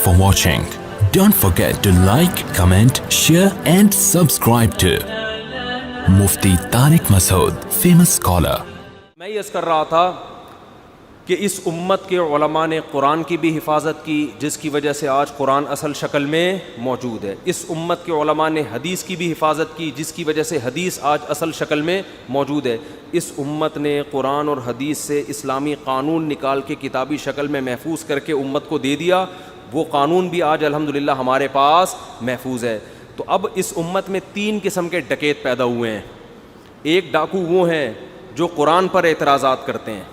for watching. Don't forget to like, comment, share and subscribe to Mufti Tariq Masood, famous scholar. میں یہ کر رہا تھا کہ اس امت کے علماء نے قرآن کی بھی حفاظت کی، جس کی وجہ سے آج قرآن اصل شکل میں موجود ہے۔ اس امت کے علماء نے حدیث کی بھی حفاظت کی، جس کی وجہ سے حدیث آج اصل شکل میں موجود ہے۔ اس امت نے قرآن اور حدیث سے اسلامی قانون نکال کے کتابی شکل میں محفوظ کر کے امت کو دے دیا، وہ قانون بھی آج الحمدللہ ہمارے پاس محفوظ ہے۔ تو اب اس امت میں 3 قسم کے ڈکیت پیدا ہوئے ہیں۔ ایک ڈاکو وہ ہیں جو قرآن پر اعتراضات کرتے ہیں،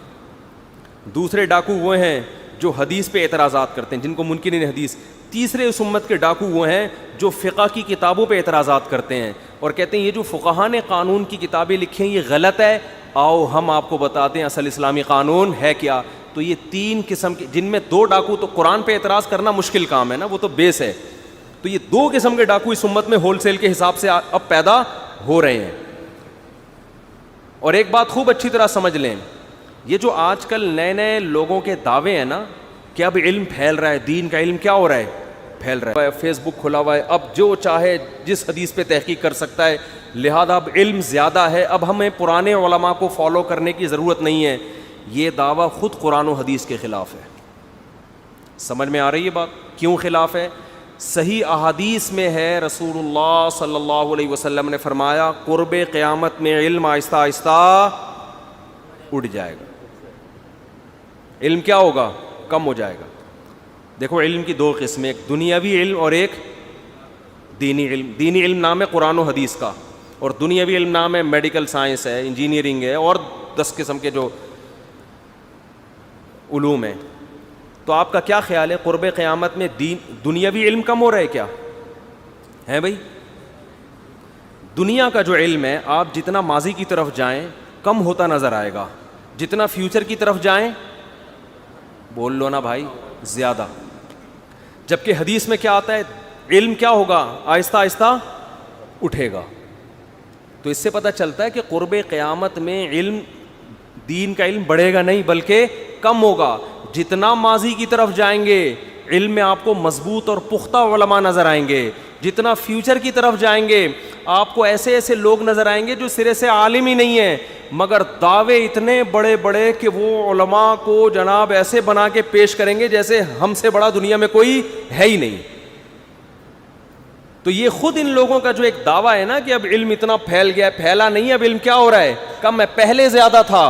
دوسرے ڈاکو وہ ہیں جو حدیث پہ اعتراضات کرتے ہیں، جن کو منکرین حدیث۔ تیسرے اس امت کے ڈاکو وہ ہیں جو فقہ کی کتابوں پہ اعتراضات کرتے ہیں اور کہتے ہیں یہ جو فقہاء نے قانون کی کتابیں لکھی ہیں یہ غلط ہے، آؤ ہم آپ کو بتاتے ہیں اصل اسلامی قانون ہے کیا۔ تو یہ 3 قسم کے، جن میں 2 ڈاکو تو قرآن پہ اعتراض کرنا مشکل کام ہے نا، وہ تو بیس ہے۔ تو یہ 2 قسم کے ڈاکو اس امت میں ہول سیل کے حساب سے اب پیدا ہو رہے ہیں۔ اور ایک بات خوب اچھی طرح سمجھ لیں، یہ جو آج کل نئے نئے لوگوں کے دعوے ہیں نا کہ اب علم پھیل رہا ہے، دین کا علم کیا ہو رہا ہے، پھیل رہا ہے، فیس بک کھلا ہوا ہے، اب جو چاہے جس حدیث پہ تحقیق کر سکتا ہے، لہذا اب علم زیادہ ہے، اب ہمیں پرانے علماء کو فالو کرنے کی ضرورت نہیں ہے۔ یہ دعویٰ خود قرآن و حدیث کے خلاف ہے۔ سمجھ میں آ رہی ہے بات؟ کیوں خلاف ہے؟ صحیح احادیث میں ہے، رسول اللہ صلی اللہ علیہ وسلم نے فرمایا قرب قیامت میں علم آہستہ آہستہ اٹھ جائے گا، علم کیا ہوگا؟ کم ہو جائے گا۔ دیکھو علم کی 2 قسمیں، ایک دنیاوی علم اور ایک دینی علم۔ دینی علم نام ہے قرآن و حدیث کا، اور دنیاوی علم نام ہے میڈیکل سائنس ہے، انجینئرنگ ہے، اور 10 قسم کے جو علوم ہیں۔ تو آپ کا کیا خیال ہے، قرب قیامت میں دنیاوی علم کم ہو رہا ہے کیا ہے بھائی؟ دنیا کا جو علم ہے آپ جتنا ماضی کی طرف جائیں کم ہوتا نظر آئے گا، جتنا فیوچر کی طرف جائیں، بول لو نا بھائی، زیادہ۔ جبکہ حدیث میں کیا آتا ہے، علم کیا ہوگا؟ آہستہ آہستہ اٹھے گا۔ تو اس سے پتہ چلتا ہے کہ قرب قیامت میں علم، دین کا علم بڑھے گا نہیں بلکہ کم ہوگا۔ جتنا ماضی کی طرف جائیں گے علم میں آپ کو مضبوط اور پختہ علماء نظر آئیں گے، جتنا فیوچر کی طرف جائیں گے آپ کو ایسے ایسے لوگ نظر آئیں گے جو سرے سے عالم ہی نہیں ہیں، مگر دعوے اتنے بڑے بڑے کہ وہ علماء کو جناب ایسے بنا کے پیش کریں گے جیسے ہم سے بڑا دنیا میں کوئی ہے ہی نہیں۔ تو یہ خود ان لوگوں کا جو ایک دعویٰ ہے نا کہ اب علم اتنا پھیل گیا ہے، پھیلا نہیں، اب علم کیا ہو رہا ہے؟ کم ہے، پہلے زیادہ تھا۔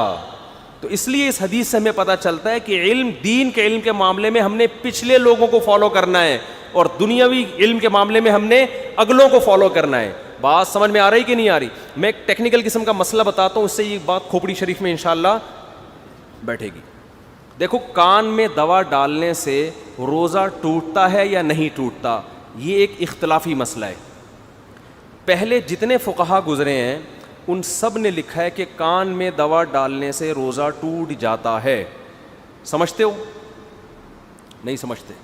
تو اس لیے اس حدیث سے ہمیں پتہ چلتا ہے کہ علم، دین کے علم کے معاملے میں ہم نے پچھلے لوگوں کو فالو کرنا ہے، اور دنیاوی علم کے معاملے میں ہم نے اگلوں کو فالو کرنا ہے۔ بات سمجھ میں آ رہی کہ نہیں آ رہی؟ میں ایک ٹیکنیکل قسم کا مسئلہ بتاتا ہوں، اس سے یہ بات کھوپڑی شریف میں انشاءاللہ بیٹھے گی۔ دیکھو، کان میں دوا ڈالنے سے روزہ ٹوٹتا ہے یا نہیں ٹوٹتا، یہ ایک اختلافی مسئلہ ہے۔ پہلے جتنے فقہا گزرے ہیں ان سب نے لکھا ہے کہ کان میں دوا ڈالنے سے روزہ ٹوٹ جاتا ہے۔ سمجھتے ہو؟ نہیں سمجھتے؟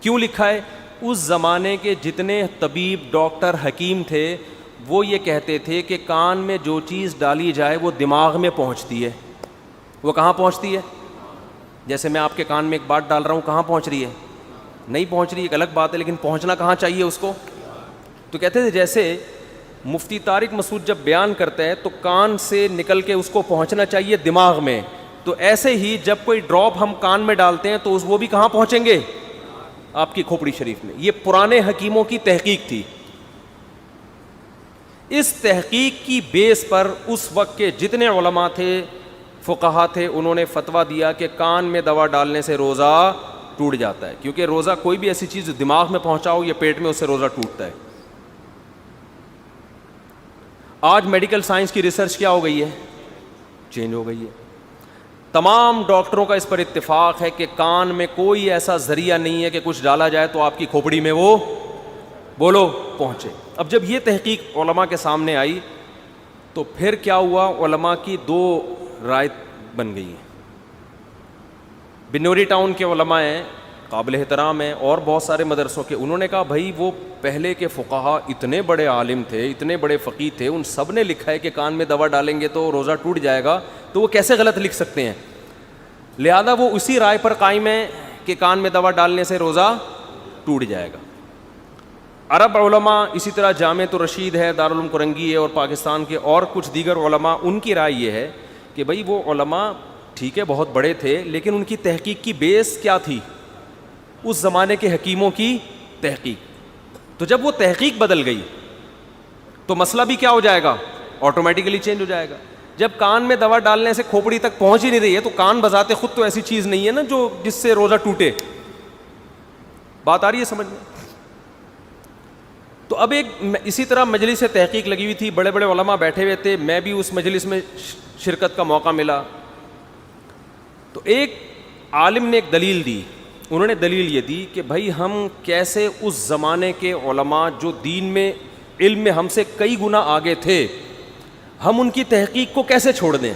کیوں لکھا ہے؟ اس زمانے کے جتنے طبیب، ڈاکٹر، حکیم تھے وہ یہ کہتے تھے کہ کان میں جو چیز ڈالی جائے وہ دماغ میں پہنچتی ہے۔ وہ کہاں پہنچتی ہے؟ جیسے میں آپ کے کان میں ایک بات ڈال رہا ہوں، کہاں پہنچ رہی ہے؟ نہیں پہنچ رہی، ایک الگ بات ہے، لیکن پہنچنا کہاں چاہیے اس کو؟ تو کہتے تھے جیسے مفتی طارق مسعود جب بیان کرتا ہے تو کان سے نکل کے اس کو پہنچنا چاہیے دماغ میں، تو ایسے ہی جب کوئی ڈراپ ہم کان میں ڈالتے ہیں تو وہ بھی کہاں پہنچیں گے؟ آپ کی کھوپڑی شریف میں۔ یہ پرانے حکیموں کی تحقیق تھی۔ اس تحقیق کی بیس پر اس وقت کے جتنے علماء تھے، فقہا تھے، انہوں نے فتویٰ دیا کہ کان میں دوا ڈالنے سے روزہ ٹوٹ جاتا ہے، کیونکہ روزہ کوئی بھی ایسی چیز دماغ میں پہنچاؤ یا پیٹ میں، اس سے روزہ ٹوٹتا ہے۔ آج میڈیکل سائنس کی ریسرچ کیا ہو گئی ہے؟ چینج ہو گئی ہے۔ تمام ڈاکٹروں کا اس پر اتفاق ہے کہ کان میں کوئی ایسا ذریعہ نہیں ہے کہ کچھ ڈالا جائے تو آپ کی کھوپڑی میں وہ بولو پہنچے۔ اب جب یہ تحقیق علماء کے سامنے آئی تو پھر کیا ہوا، علماء کی 2 رائے بن گئی ہیں۔ بنوری ٹاؤن کے علماء ہیں، قابل احترام ہیں، اور بہت سارے مدرسوں کے، انہوں نے کہا بھائی وہ پہلے کے فقہا اتنے بڑے عالم تھے، اتنے بڑے فقیہ تھے، ان سب نے لکھا ہے کہ کان میں دوا ڈالیں گے تو روزہ ٹوٹ جائے گا، تو وہ کیسے غلط لکھ سکتے ہیں؟ لہذا وہ اسی رائے پر قائم ہیں کہ کہ کان میں دوا ڈالنے سے روزہ ٹوٹ جائے گا. عرب علماء اسی طرح جامعۃ الرشید ہے, دارالعلوم کرنگی ہے, اور پاکستان کے اور کچھ دیگر علماء, ان کی رائے یہ ہے کہ بھئی وہ علماء ٹھیک ہے بہت بڑے تھے, لیکن ان کی تحقیق کی بیس کیا تھی؟ اس زمانے کے حکیموں کی تحقیق. تو جب وہ تحقیق بدل گئی تو مسئلہ بھی کیا ہو جائے گا؟ آٹومیٹیکلی چینج ہو جائے گا. جب کان میں دوا ڈالنے سے کھوپڑی تک پہنچ ہی نہیں رہی ہے تو کان بذات خود تو ایسی چیز نہیں ہے نا جو جس سے روزہ ٹوٹے. بات آ رہی ہے سمجھ میں؟ تو اب ایک اسی طرح مجلس سے تحقیق لگی ہوئی تھی, بڑے بڑے علماء بیٹھے ہوئے تھے, میں بھی اس مجلس میں شرکت کا موقع ملا. تو ایک عالم نے ایک دلیل دی. انہوں نے دلیل یہ دی کہ بھائی ہم کیسے اس زمانے کے علماء جو دین میں علم میں ہم سے کئی گنا آگے تھے, ہم ان کی تحقیق کو کیسے چھوڑ دیں؟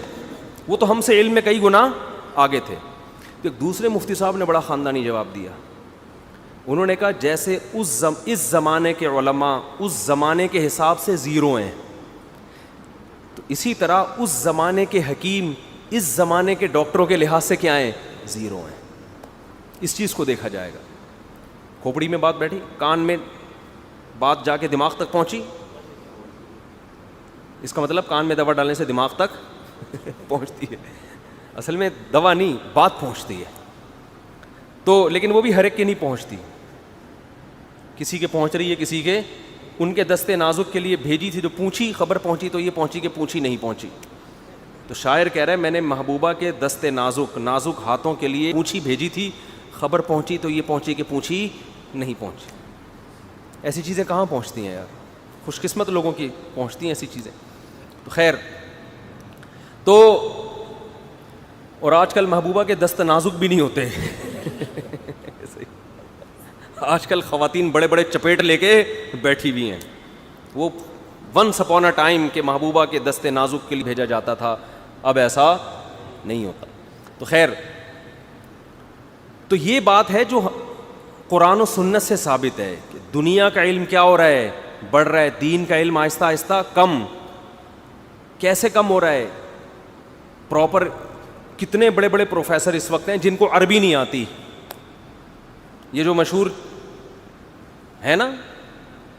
وہ تو ہم سے علم میں کئی گنا آگے تھے. تو ایک دوسرے مفتی صاحب نے بڑا خاندانی جواب دیا. انہوں نے کہا جیسے اس زمانے کے علماء اس زمانے کے حساب سے زیرو ہیں, تو اسی طرح اس زمانے کے حکیم اس زمانے کے ڈاکٹروں کے لحاظ سے کیا ہیں؟ زیرو ہیں. اس چیز کو دیکھا جائے گا. کھوپڑی میں بات بیٹھی, کان میں بات جا کے دماغ تک پہنچی, اس کا مطلب کان میں دوا ڈالنے سے دماغ تک پہنچتی ہے. اصل میں دوا نہیں, بات پہنچتی ہے. تو لیکن وہ بھی ہر ایک کے نہیں پہنچتی, کسی کے پہنچ رہی ہے, کسی کے ان کے دستے نازک کے لیے بھیجی تھی تو پوچھی خبر پہنچی, تو یہ پہنچی کہ پوچھی نہیں پہنچی. تو شاعر کہہ رہا ہے میں نے محبوبہ کے دستے نازک ہاتھوں کے لیے پوچھی بھیجی تھی, خبر پہنچی تو یہ پہنچی کہ پوچھی نہیں پہنچی. ایسی چیزیں کہاں پہنچتی ہیں یار؟ خوش قسمت لوگوں کی پہنچتی ہیں ایسی چیزیں. تو خیر, تو اور آج کل محبوبہ کے دست نازک بھی نہیں ہوتے. آج کل خواتین بڑے بڑے چپیٹ لے کے بیٹھی ہوئی ہیں. وہ ونس اپون اے ٹائم کہ محبوبہ کے دست نازک کے لیے بھیجا جاتا تھا, اب ایسا نہیں ہوتا. تو خیر, تو یہ بات ہے جو قرآن و سنت سے ثابت ہے کہ دنیا کا علم کیا ہو رہا ہے؟ بڑھ رہا ہے. دین کا علم آہستہ آہستہ کم. کیسے کم ہو رہا ہے؟ پراپر کتنے بڑے بڑے پروفیسر اس وقت ہیں جن کو عربی نہیں آتی. یہ جو مشہور ہے نا,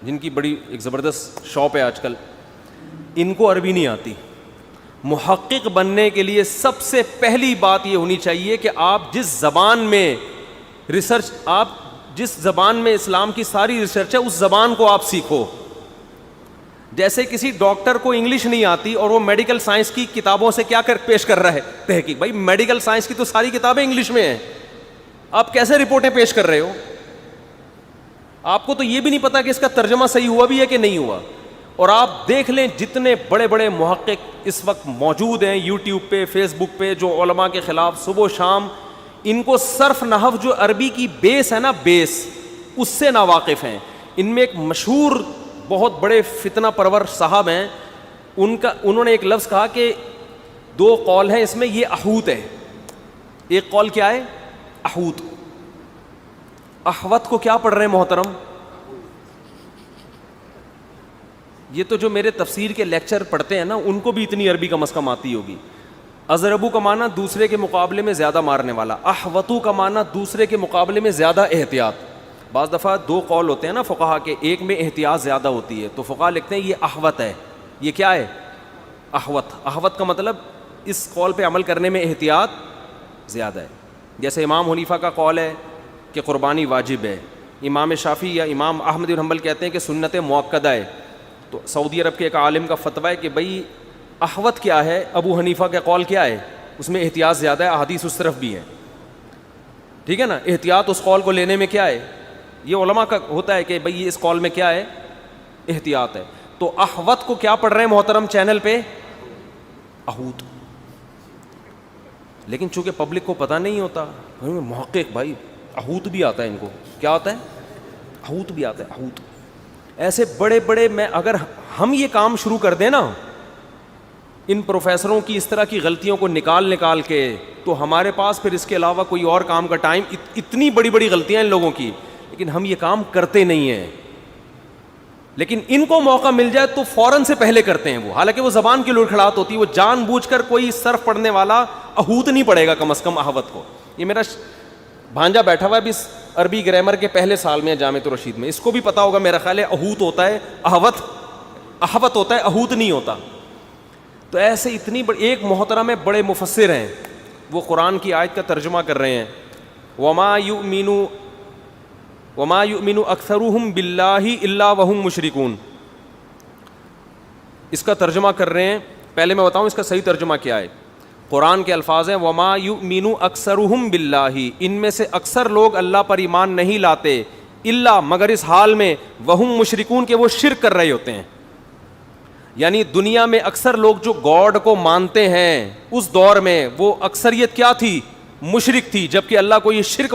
جن کی بڑی ایک زبردست شاپ ہے آج کل, ان کو عربی نہیں آتی. محقق بننے کے لیے سب سے پہلی بات یہ ہونی چاہیے کہ آپ جس زبان میں ریسرچ, آپ جس زبان میں اسلام کی ساری ریسرچ ہے اس زبان کو آپ سیکھو. جیسے کسی ڈاکٹر کو انگلش نہیں آتی اور وہ میڈیکل سائنس کی کتابوں سے کیا پیش کر رہا ہے تحقیق. بھائی میڈیکل سائنس کی تو ساری کتابیں انگلش میں ہیں, آپ کیسے رپورٹیں پیش کر رہے ہو؟ آپ کو تو یہ بھی نہیں پتا کہ اس کا ترجمہ صحیح ہوا بھی ہے کہ نہیں ہوا. اور آپ دیکھ لیں جتنے بڑے بڑے محقق اس وقت موجود ہیں یوٹیوب پہ, فیس بک پہ, جو علماء کے خلاف صبح و شام ان کو صرف نحو جو عربی کی بیس ہے نا, بیس اس سے ناواقف ہیں. ان میں ایک مشہور بہت بڑے فتنہ پرور صاحب ہیں, انہوں نے ایک لفظ کہا کہ دو قول ہیں اس میں, یہ احوت ہے. ایک قول کیا ہے؟ احوت. احوت کو کیا پڑھ رہے ہیں محترم؟ یہ تو جو میرے تفسیر کے لیکچر پڑھتے ہیں نا, ان کو بھی اتنی عربی کم از کم آتی ہوگی. اضربو کا معنی دوسرے کے مقابلے میں زیادہ مارنے والا, احوتو کا معنی دوسرے کے مقابلے میں زیادہ احتیاط. بعض دفعہ دو قول ہوتے ہیں نا فقہا کے, ایک میں احتیاط زیادہ ہوتی ہے تو فقہا لکھتے ہیں یہ احوت ہے. یہ کیا ہے؟ احوت. احوت کا مطلب اس قول پہ عمل کرنے میں احتیاط زیادہ ہے. جیسے امام حنیفہ کا قول ہے کہ قربانی واجب ہے, امام شافعی یا امام احمد بن حنبل کہتے ہیں کہ سنت مؤکدہ ہے. تو سعودی عرب کے ایک عالم کا فتویٰ ہے کہ بھئی احوت کیا ہے, ابو حنیفہ کا قول کیا ہے, اس میں احتیاط زیادہ ہے, احادیث اس طرف بھی ہے. ٹھیک ہے نا, احتیاط اس قول کو لینے میں کیا ہے, یہ علماء کا ہوتا ہے کہ بھئی اس قول میں کیا ہے, احتیاط ہے. تو احوت کو کیا پڑھ رہے ہیں محترم چینل پہ؟ احوت. لیکن چونکہ پبلک کو پتہ نہیں ہوتا, محقق بھائی احوت بھی آتا ہے ان کو, کیا آتا ہے؟ احوت بھی آتا ہے. احوت ایسے بڑے بڑے, میں اگر ہم یہ کام شروع کر دیں نا ان پروفیسروں کی اس طرح کی غلطیوں کو نکال کے, تو ہمارے پاس پھر اس کے علاوہ کوئی اور کام کا ٹائم, اتنی بڑی بڑی غلطیاں ان لوگوں کی, لیکن ہم یہ کام کرتے نہیں ہیں. لیکن ان کو موقع مل جائے تو فوراً سے پہلے کرتے ہیں وہ, حالانکہ وہ زبان کی لڑکھڑاہٹ ہوتی ہے. وہ جان بوجھ کر کوئی صرف پڑھنے والا احوت نہیں پڑھے گا کم از کم احوت کو. یہ میرا بھانجا بیٹھا ہوا ہے بھی عربی گرامر کے پہلے سال میں جامعۃ الرشید میں, اس کو بھی پتا ہوگا میرا خیال ہے اہوت ہوتا ہے احوت ہوتا ہے, اہوت نہیں ہوتا. تو ایسے اتنی بڑی ایک محترم ہے, بڑے مفسر ہیں, وہ قرآن کی آیت کا ترجمہ کر رہے ہیں, وما یؤمن اکثرهم باللہ الا وهم مشرکون. اس کا ترجمہ کر رہے ہیں. پہلے میں بتاؤں اس کا صحیح ترجمہ کیا ہے. قرآن کے الفاظ ہیں وما یؤمن اکثرهم باللہ, ان میں سے اکثر لوگ اللہ پر ایمان نہیں لاتے, الا مگر اس حال میں وہم مشرکون کہ وہ شرک کر رہے ہوتے ہیں. یعنی دنیا میں اکثر لوگ جو گاڈ کو مانتے ہیں اس دور میں وہ اکثریت کیا تھی؟ مشرک تھی. جبکہ اللہ کو یہ شرک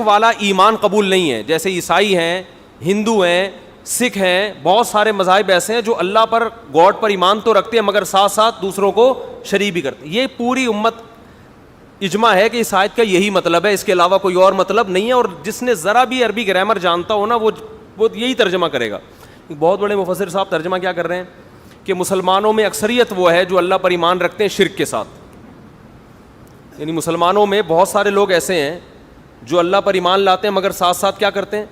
والا ایمان قبول نہیں ہے. جیسے عیسائی ہیں, ہندو ہیں, سکھ ہیں, بہت سارے مذاہب ایسے ہیں جو اللہ پر گاڈ پر ایمان تو رکھتے ہیں مگر ساتھ ساتھ دوسروں کو شریک بھی کرتے ہیں. یہ پوری امت اجماع ہے کہ اس آیت کا یہی مطلب ہے, اس کے علاوہ کوئی اور مطلب نہیں ہے. اور جس نے ذرا بھی عربی گرامر جانتا ہو نا وہ یہی ترجمہ کرے گا. بہت بڑے مفسر صاحب ترجمہ کیا کر رہے ہیں کہ مسلمانوں میں اکثریت وہ ہے جو اللہ پر ایمان رکھتے ہیں شرک کے ساتھ. یعنی مسلمانوں میں بہت سارے لوگ ایسے ہیں جو اللہ پر ایمان لاتے ہیں مگر ساتھ ساتھ کیا کرتے ہیں.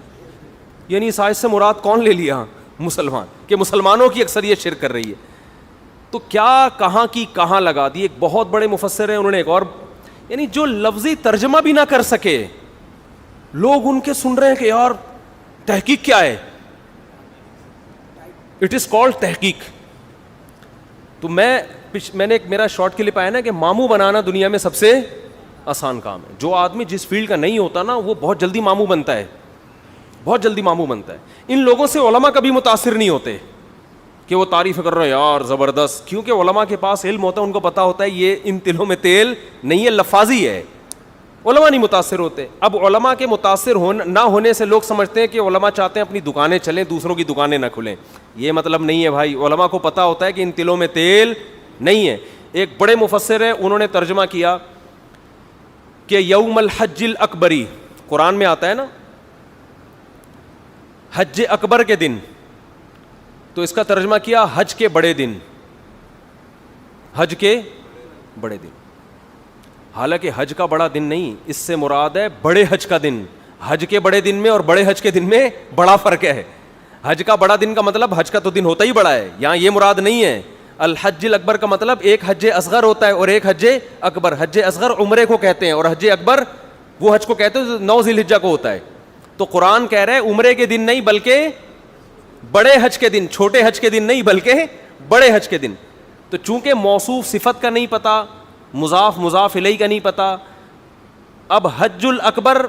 یعنی اس آیت سے مراد کون لے لیا؟ مسلمان, کہ مسلمانوں کی اکثریت شرک کر رہی ہے. تو کیا کہاں کی کہاں لگا دی. ایک بہت بڑے مفسر ہیں, انہوں نے ایک اور, یعنی جو لفظی ترجمہ بھی نہ کر سکے لوگ ان کے سن رہے ہیں کہ یار تحقیق کیا ہے. اٹ از کالڈ تحقیق. تو میں نے ایک میرا شارٹ کلپ آیا نا کہ ماموں بنانا دنیا میں سب سے آسان کام ہے. جو آدمی جس فیلڈ کا نہیں ہوتا نا وہ بہت جلدی ماموں بنتا ہے, بہت جلدی ماموں بنتا ہے. ان لوگوں سے علماء کبھی متاثر نہیں ہوتے کہ وہ تعریف کر رہے ہیں یار زبردست, کیونکہ علماء کے پاس علم ہوتا ہے, ان کو پتا ہوتا ہے یہ ان تلوں میں تیل نہیں ہے, لفاظی ہے. علماء نہیں متاثر ہوتے. اب علماء کے متاثر نہ ہونے سے لوگ سمجھتے ہیں کہ علماء چاہتے ہیں اپنی دکانیں چلیں, دوسروں کی دکانیں نہ کھلیں. یہ مطلب نہیں ہے بھائی. علماء کو پتا ہوتا ہے کہ ان تلوں میں تیل نہیں ہے. ایک بڑے مفسر ہیں, انہوں نے ترجمہ کیا کہ یوم الحج الاکبری, قرآن میں آتا ہے نا حج اکبر کے دن, تو اس کا ترجمہ کیا حج کے بڑے دن, حج کے بڑے دن. حالانکہ حج کا بڑا دن نہیں, اس سے مراد ہے بڑے حج کا دن. حج کے بڑے دن میں اور بڑے حج کے دن میں بڑا فرق ہے. حج کا بڑا دن کا مطلب حج کا تو دن ہوتا ہی بڑا ہے, یہاں یہ مراد نہیں ہے. الحج الاکبر کا مطلب ایک حج اصغر ہوتا ہے اور ایک حج اکبر. حج اصغر عمرے کو کہتے ہیں اور حج اکبر وہ حج کو کہتے ہیں جو 9 ذی الحجہ کو ہوتا ہے. تو قرآن کہہ رہے عمرے کے دن نہیں بلکہ بڑے حج کے دن, چھوٹے حج کے دن نہیں بلکہ بڑے حج کے دن. تو چونکہ موصوف صفت کا نہیں پتا, مضاف مضاف الیہ کا نہیں پتا, اب حج الاکبر,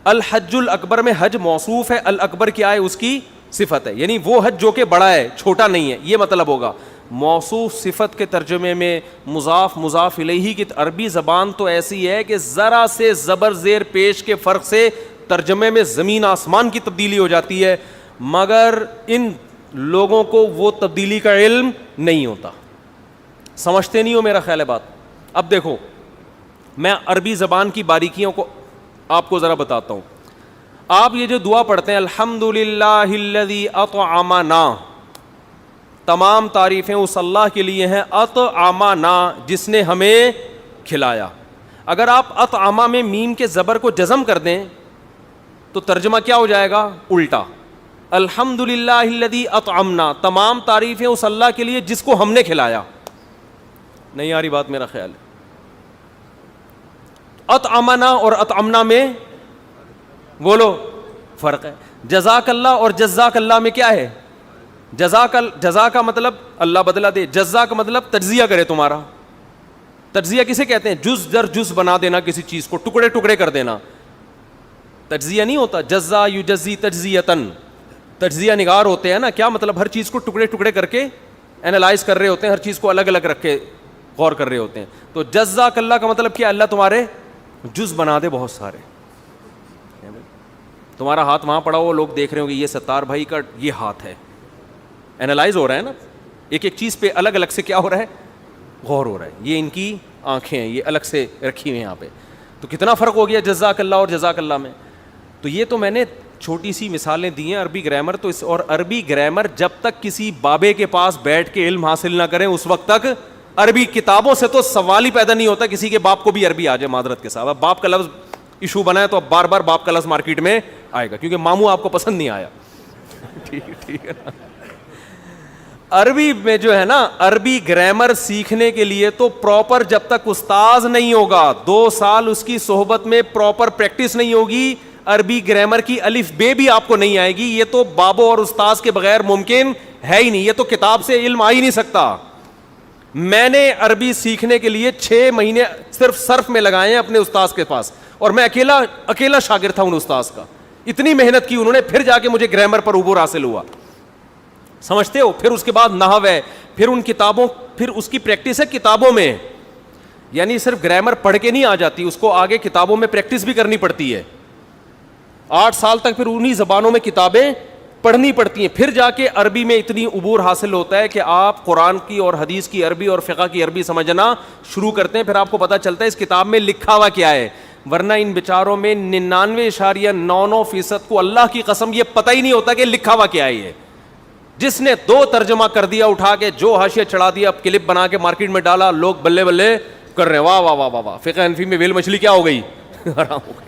الحج الاکبر میں حج موصوف ہے, الاکبر کیا ہے, اس کی صفت ہے. یعنی وہ حج جو کہ بڑا ہے, چھوٹا نہیں ہے, یہ مطلب ہوگا. موصوف صفت کے ترجمے میں مضاف مضاف الیہ کی عربی زبان تو ایسی ہے کہ ذرا سے زبر زیر پیش کے فرق سے ترجمے میں زمین آسمان کی تبدیلی ہو جاتی ہے, مگر ان لوگوں کو وہ تبدیلی کا علم نہیں ہوتا, سمجھتے نہیں ہو میرا خیال ہے بات. اب دیکھو میں عربی زبان کی باریکیوں کو آپ کو ذرا بتاتا ہوں. آپ یہ جو دعا پڑھتے ہیں الحمدللہ الذی اطعمنا, تمام تعریفیں اس اللہ کے لیے ہیں اطعمنا جس نے ہمیں کھلایا. اگر آپ اطعما میں میم کے زبر کو جزم کر دیں تو ترجمہ کیا ہو جائے گا؟ الٹا. الحمدللہ الذی اطعمنا, تمام تعریفیں اس اللہ کے لیے جس کو ہم نے کھلایا. نہیں آ رہی بات میرا خیال ہے. اطعمنا اور اطعمنا میں بولو فرق ہے. جزاک اللہ اور جزاک اللہ میں کیا ہے؟ جزا کا مطلب اللہ بدلہ دے, جزا کا مطلب تجزیہ کرے تمہارا. تجزیہ کسے کہتے ہیں؟ جز در جز بنا دینا کسی چیز کو, ٹکڑے ٹکڑے کر دینا. تجزیہ نہیں ہوتا, جزا یجزی تجزیتن, تجزیہ نگار ہوتے ہیں نا, کیا مطلب ہر چیز کو ٹکڑے ٹکڑے کر کے اینالائز کر رہے ہوتے ہیں, ہر چیز کو الگ الگ رکھ کے غور کر رہے ہوتے ہیں. تو جزاک اللہ کا مطلب کیا؟ اللہ تمہارے جز بنا دے بہت سارے. تمہارا ہاتھ وہاں پڑا ہو, لوگ دیکھ رہے ہوں کہ یہ ستار بھائی کا یہ ہاتھ ہے, اینالائز ہو رہا ہے نا, ایک ایک چیز پہ الگ الگ سے کیا ہو رہا ہے؟ غور ہو رہا ہے. یہ ان کی آنکھیں ہیں, یہ الگ سے رکھی ہوئی ہیں یہاں پہ. تو کتنا فرق ہو گیا جزاک اللہ اور جزاک اللہ میں. تو یہ تو میں نے چھوٹی سی مثالیں دی ہیں عربی گرامر. تو اور عربی گرامر جب تک کسی بابے کے پاس بیٹھ کے علم حاصل نہ کریں اس وقت تک عربی کتابوں سے تو سوال ہی پیدا نہیں ہوتا کسی کے باپ کو بھی عربی آ جائے معذرت کے ساتھ. اب باپ کا لفظ ایشو بنا ہے تو اب بار بار باپ کا لفظ مارکیٹ میں آئے گا کیونکہ ماموں آپ کو پسند نہیں آیا. ٹھیک ہے نا. عربی میں جو ہے نا, عربی گرامر سیکھنے کے لیے تو پراپر جب تک استاذ نہیں ہوگا, 2 سال اس کی صحبت میں پراپر پریکٹس نہیں ہوگی, عربی گرامر کی الف بے بھی آپ کو نہیں آئے گی. یہ تو بابوں اور استاذ کے بغیر ممکن ہے ہی نہیں, یہ تو کتاب سے علم آ ہی نہیں سکتا. میں نے عربی سیکھنے کے لیے 6 مہینے صرف صرف میں لگائے ہیں اپنے استاذ کے پاس, اور میں اکیلا شاگرد تھا ان استاذ کا. اتنی محنت کی انہوں نے, پھر جا کے مجھے گرامر پر عبور حاصل ہوا. سمجھتے ہو؟ پھر اس کے بعد نحو ہے, پھر ان کتابوں, پھر اس کی پریکٹس ہے کتابوں میں. یعنی صرف گرامر پڑھ کے نہیں آ جاتی, اس کو آگے کتابوں میں پریکٹس بھی کرنی پڑتی ہے. 8 سال تک پھر انہی زبانوں میں کتابیں پڑھنی پڑتی ہیں, پھر جا کے عربی میں اتنی عبور حاصل ہوتا ہے کہ آپ قرآن کی اور حدیث کی عربی اور فقہ کی عربی سمجھنا شروع کرتے ہیں. پھر آپ کو پتہ چلتا ہے اس کتاب میں لکھا ہوا کیا ہے, ورنہ ان بیچاروں میں 99.99% کو اللہ کی قسم یہ پتہ ہی نہیں ہوتا کہ لکھا ہوا کیا ہے. یہ جس نے 2 ترجمہ کر دیا اٹھا کے, جو حاشیہ چڑھا دیا, اب کلپ بنا کے مارکیٹ میں ڈالا, لوگ بلے بلے کر رہے ہیں, واہ واہ واہ واہ, فقہ حنفی میں ویل مچھلی کیا ہو گئی, حرام ہو گئی.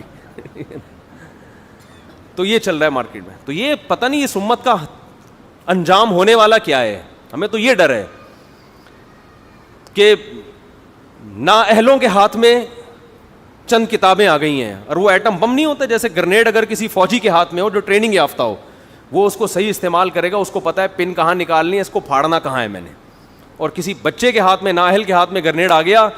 تو یہ چل رہا ہے مارکیٹ میں. تو یہ پتہ نہیں اس امت کا انجام ہونے والا کیا ہے. ہمیں تو یہ ڈر ہے کہ نااہلوں کے ہاتھ میں چند کتابیں آ گئی ہیں, اور وہ ایٹم بم نہیں ہوتا, جیسے گرنیڈ اگر کسی فوجی کے ہاتھ میں ہو جو ٹریننگ یافتہ ہو, وہ اس کو صحیح استعمال کرے گا, اس کو پتہ ہے پن کہاں نکالنی ہے, اس کو پھاڑنا کہاں ہے میں نے. اور کسی بچے کے ہاتھ میں, نااہل کے ہاتھ میں گرنیڈ آ گیا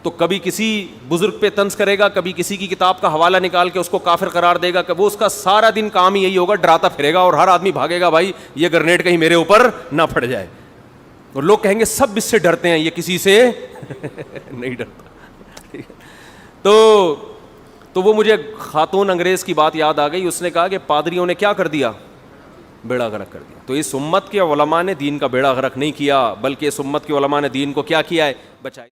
تو کبھی کسی بزرگ پہ طنز کرے گا, کبھی کسی کی کتاب کا حوالہ نکال کے اس کو کافر قرار دے گا, کہ وہ اس کا سارا دن کام ہی یہی ہوگا, ڈراتا پھرے گا, اور ہر آدمی بھاگے گا بھائی یہ گرنیڈ کہیں میرے اوپر نہ پھٹ جائے. اور لوگ کہیں گے سب اس سے ڈرتے ہیں, یہ کسی سے نہیں ڈرتا. تو وہ مجھے خاتون انگریز کی بات یاد آ گئی. اس نے کہا کہ پادریوں نے کیا کر دیا, بیڑا غرق کر دیا. تو اس امت کے علماء نے دین کا بیڑا غرق نہیں کیا, بلکہ اس امت کے علماء نے دین کو کیا کیا ہے, بچایا.